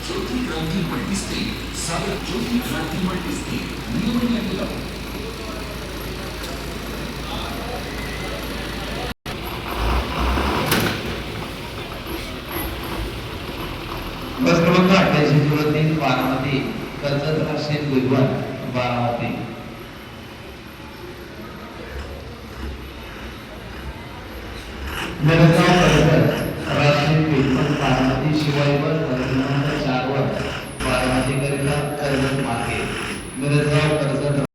ज्योति क्रांति मल्टीस्टे सागर ज्योति क्रांति मल्टीस्टे नियमन लागू बस क्रमांक 8803 बारामती कर्जत राशीद विद्वान बारामती मेरगाव कर्जत राशीद विद्वान बारामती शिवाईवर क्रमांक 4 वर बारामती करिता कर्जत मार्गे मेरगाव कर्जत